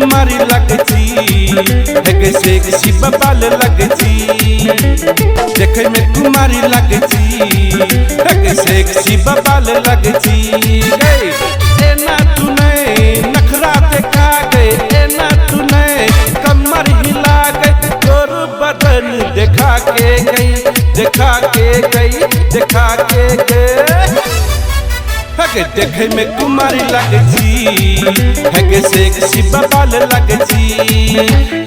कुमारी लगती है सेक्सी बबाल लगती देखे में कुमारी लगती है सेक्सी बबाल लगती ए ना तूने नखरा देखा गए ए ना तूने कमर हिला गए तोर बदन देखा के गई देखा के गई देखा के गई देखे में कुमारी लगती है सेक्सी बबाल लगती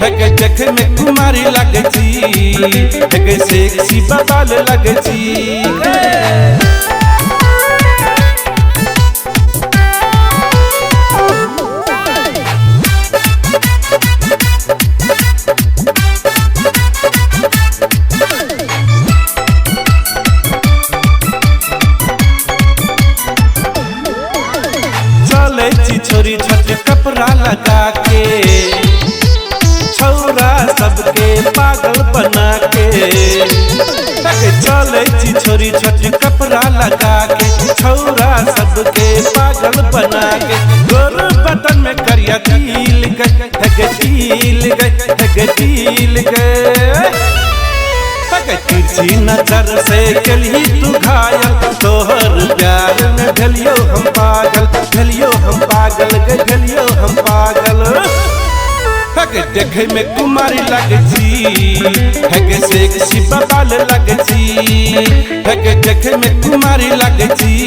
है देखे में कुमारी लगती है सेक्सी बबाल लगती छोरी छठ कपड़ा लगा के छौरा सबके पागल बना के चले छोरी छठ कपड़ा लगा के छौरा सबके पागल बना के गोर बटन में करिया तिल गए तिल गए तिल गए तिरछी नजर से चली तू घायल तोहर प्यार में ढलियो हम पागल ढलियो हम पागल ढलियो हम पागल देखे में कुमारी लगती है सेक्सी बबाल लगती है देखे में कुमारी लगती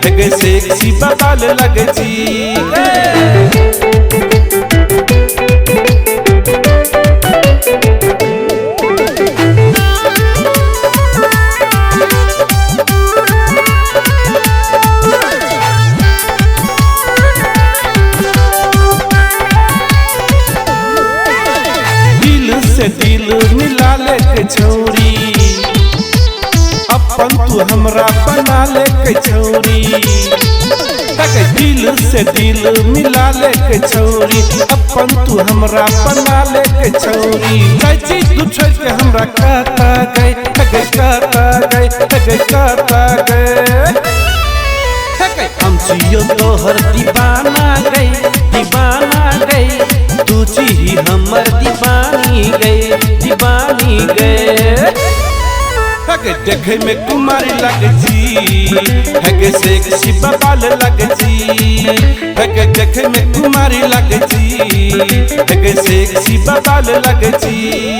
है सेक्सी बबाल लगती दिल मिला ले के छौरी अपन तू हमरा बना ले के छौरी दिल से दिल मिला ले के छौरी अपन तू हमरा बना ले के छौरी चाची तू छोड़ के हमरा कहता गए कहता गए कहता गए हम जियो तोहर दीवाना गई तू जी हमर दीवानी गए देखे में कुमारी लगती है सेक्सी बबाल लगती है देखे में कुमारी लगती है सेक्सी बबाल लगती